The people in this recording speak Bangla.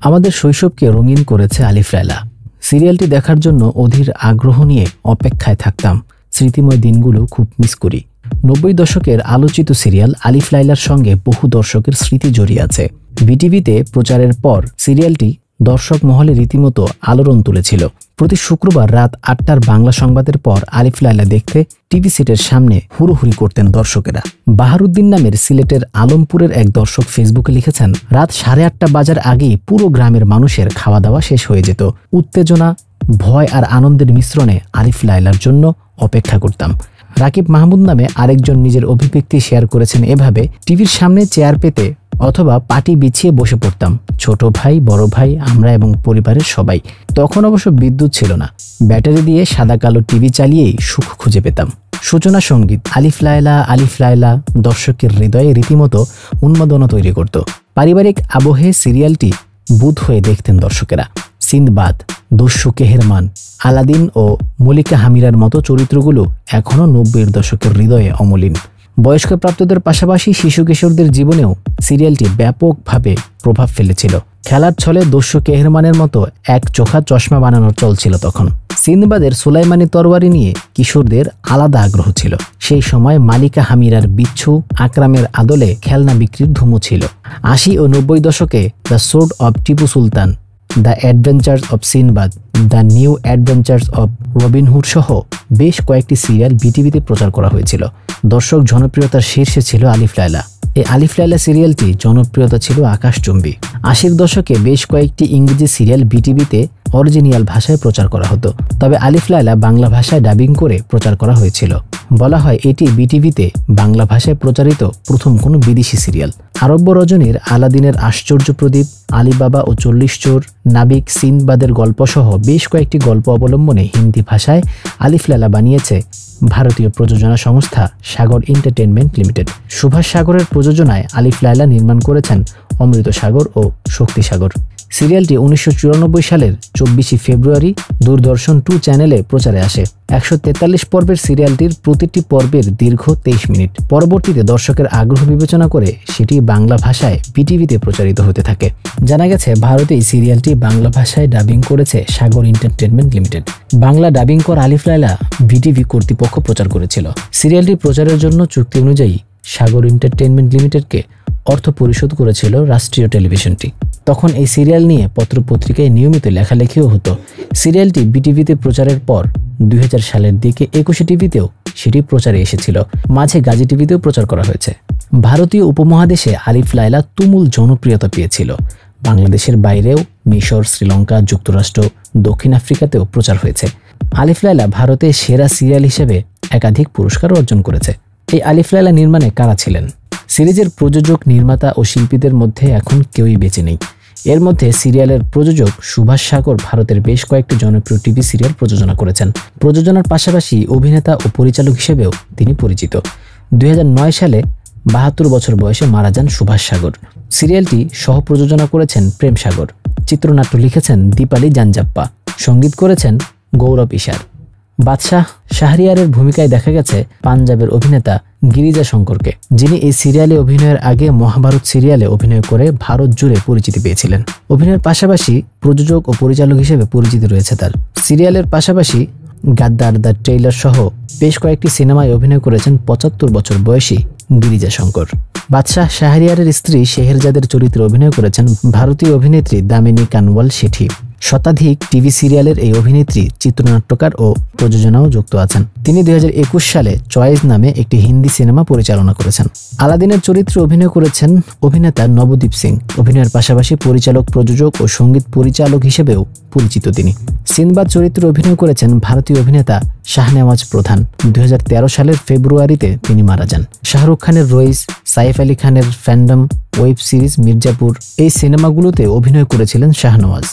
আমাদের শৈশবকে রঙিন করেছে আলিফ লায়লা। সিরিয়ালটি দেখার জন্য অধীর আগ্রহ নিয়ে অপেক্ষায় থাকতাম। স্মৃতিময় দিনগুলো খুব মিস করি। 90 দশকের আলোচিত সিরিয়াল আলিফ লায়লার সঙ্গে বহু দর্শকের স্মৃতি জড়িয়ে আছে। বিটিভিতে প্রচারের পর সিরিয়ালটি দর্শক মহলে রীতিমতো আলোড়ন তুলেছিল। প্রতি শুক্রবার রাত 8টার বাংলা সংবাদের পর আলিফ লায়লা দেখতে টিভি সেটের সামনে হুড়োহুড়ি করতেন দর্শকেরা। বাহারুদ্দিন নামের সিলেটের আলমপুরের এক দর্শক ফেসবুকে লিখেছেন, রাত 8:30 বাজার আগেই পুরো গ্রামের মানুষের খাওয়া দাওয়া শেষ হয়ে যেত। উত্তেজনা, ভয় আর আনন্দের মিশ্রণে আলিফ লায়লার জন্য অপেক্ষা করতাম। রাকিব মাহমুদ নামে আরেকজন নিজের অভিব্যক্তি শেয়ার করেছেন এভাবে, টিভির সামনে চেয়ার পেতে অথবা পাটি বিছিয়ে বসে পড়তাম। ছোট ভাই, বড় ভাই, আমরা এবং পরিবারের সবাই। তখন অবশ্য বিদ্যুৎ ছিল না। ব্যাটারি দিয়ে সাদা কালো টিভি চালিয়েই সুখ খুঁজে পেতাম। সূচনা সঙ্গীত আলিফ লায়লা আলিফ লায়লা দর্শকের হৃদয়ে রীতিমতো উন্মাদনা তৈরি করত। পারিবারিক আবহে সিরিয়ালটি বুঁদ হয়ে দেখতেন দর্শকেরা। সিন্দবাদ, দস্যু কেহেরমান, আলাদিন ও মলিকা হামিরার মতো চরিত্রগুলো এখনও 90-এর দশকের হৃদয়ে অমলিন। বয়স্ক প্রাপ্তদের পাশাপাশি শিশু কিশোরদের জীবনেও সিরিয়ালটি ব্যাপকভাবে প্রভাব ফেলেছিল। খেলার ছলে দস্যু কেহেরমানের মতো এক চোখা চশমা বানানোর চল ছিল তখন। সিন্দবাদের সুলাইমানি তরবারি নিয়ে কিশোরদের আলাদা আগ্রহ ছিল। সেই সময় মালিকা হামিরার বিচ্ছু, আকরামের আদলে খেলনা বিক্রির ধুমো ছিল। 80 ও 90 দশকে the sword of Tipu Sultan, the adventures of Sinbad, the new adventures of Robin Hood সহ বেশ কয়েকটি সিরিয়াল বিটিভিতে প্রচার করা হয়েছিল। দর্শক জনপ্রিয়তার শীর্ষে ছিল আলিফ লায়লা। এই আলিফ লায়লা সিরিয়ালটি জনপ্রিয়তা ছিল আকাশচুম্বী। 80-র দশকে বেশ কয়েকটি ইংরেজি সিরিয়াল বিটিভিতে অরিজিনাল ভাষায় প্রচার করা হতো। তবে আলিফ লায়লা বাংলা ভাষায় ডাবিং করে প্রচার করা হয়েছিল। বলা হয় এটি বিটিভিতে বাংলা ভাষায় প্রচারিত প্রথম কোনো বিদেশি সিরিয়াল। আরব্য রজনীর আলাদিনের আশ্চর্য প্রদীপ, আলিবাবা ও 40 চোর, নাবিক, সিন্দবাদের গল্পসহ বেশ কয়েকটি গল্প অবলম্বনে হিন্দি ভাষায় আলিফ লায়লা বানিয়েছে ভারতীয় প্রযোজনা সংস্থা সাগর এন্টারটেইনমেন্ট লিমিটেড। সুভাষ সাগরের প্রযোজনায় আলিফ লায়লা নির্মাণ করেছেন অমৃত সাগর ও শক্তি সাগর। সিরিয়ালটি 1994 সালের 24 ফেব্রুয়ারি দূরদর্শন 2 চ্যানেলে প্রচারে আসে। 143 পর্বের সিরিয়ালটির প্রতিটি পর্বের দীর্ঘ 23 মিনিট। পরবর্তীতে দর্শকের আগ্রহ বিবেচনা করে সেটি বাংলা ভাষায় বিটিভিতে প্রচারিত হতে থাকে। জানা গেছে ভারতে এই সিরিয়ালটি বাংলা ভাষায় ডাবিং করেছে সাগর এন্টারটেইনমেন্ট লিমিটেড। বাংলা ডাবিং করা আলিফ লায়লা বিটিভি কর্তৃপক্ষ প্রচার করেছিল। সিরিয়ালটি প্রচারের জন্য চুক্তি অনুযায়ী সাগর এন্টারটেইনমেন্ট লিমিটেডকে অর্থ পরিশোধ করেছিল রাষ্ট্রীয় টেলিভিশনটি। তখন এই সিরিয়াল নিয়ে পত্রপত্রিকায় নিয়মিত লেখালেখিও হতো। সিরিয়ালটি বিটিভিতে প্রচারের পর 2000 সালের দিকে 21 টিভিতেও সেটি প্রচারে এসেছিল। মাঝে গাজী টিভিতেও প্রচার করা হয়েছে। ভারতীয় উপমহাদেশে আলিফ লায়লা তুমুল জনপ্রিয়তা পেয়েছিল। বাংলাদেশের বাইরেও মিশর, শ্রীলঙ্কা, যুক্তরাষ্ট্র, দক্ষিণ আফ্রিকাতেও প্রচার হয়েছে। আলিফ লায়লা ভারতে সেরা সিরিয়াল হিসেবে একাধিক পুরস্কার অর্জন করেছে। এই আলিফ লায়লা নির্মাণে কারা ছিলেন? সিরিজের প্রযোজক, নির্মাতা ও শিল্পীদের মধ্যে এখন কেউই বেঁচে নেই। এর মধ্যে সিরিয়ালের প্রযোজক সুভাষ সাগর ভারতের বেশ কয়েকটি জনপ্রিয় টিভি সিরিয়াল প্রযোজনা করেছেন। প্রযোজনার পাশাপাশি অভিনেতা ও পরিচালক হিসেবেও তিনি পরিচিত। 2009 সালে 72 বছর বয়সে মারা যান সুভাষ সাগর। সিরিয়ালটি সহ প্রযোজনা করেছেন প্রেম সাগর। চিত্রনাট্য লিখেছেন দীপালি জাঞ্জাপ্পা। সঙ্গীত করেছেন গৌরব ইশার। বাদশাহ শাহরিয়ারের ভূমিকায় দেখা গেছে পাঞ্জাবের অভিনেতা গিরিজা শঙ্করকে, যিনি এই সিরিয়ালে অভিনয়ের আগে মহাভারত সিরিয়ালে অভিনয় করে ভারত জুড়ে পরিচিতি পেয়েছিলেন। অভিনয়ের পাশাপাশি প্রযোজক ও পরিচালক হিসেবে পরিচিতি রয়েছে তার। সিরিয়ালের পাশাপাশি গাদ্দার, দ্য ট্রেইলার সহ বেশ কয়েকটি সিনেমায় অভিনয় করেছেন 75 বছর বয়সী গিরিজা শঙ্কর। বাদশাহ শাহরিয়ারের স্ত্রী শেহেরজাদের চরিত্রে অভিনয় করেছেন ভারতীয় অভিনেত্রী দামিনী কানওয়াল শেঠি। শতাধিক টিভি সিরিয়ালের এই অভিনেত্রী চিত্রনাট্যকার ও প্রযোজনাও যুক্ত আছেন। তিনি 2021 সালে চয়েস নামে একটি হিন্দি সিনেমা পরিচালনা করেছেন। আলাদিনের চরিত্রে অভিনয় করেছেন অভিনেতা নবদীপ সিং। অভিনয়ের পাশাপাশি পরিচালক, প্রযোজক ও সঙ্গীত পরিচালক হিসেবেও পরিচিত তিনি। সিনবাদ চরিত্রে অভিনয় করেছেন ভারতীয় অভিনেতা শাহনেওয়াজ প্রধান। 2013 সালের ফেব্রুয়ারিতে তিনি মারা যান। শাহরুখ খানের রইস, সাইফ আলী খানের ফ্যান্ডম, ওয়েব সিরিজ মির্জাপুর এই সিনেমাগুলোতে অভিনয় করেছিলেন শাহনওয়াজ।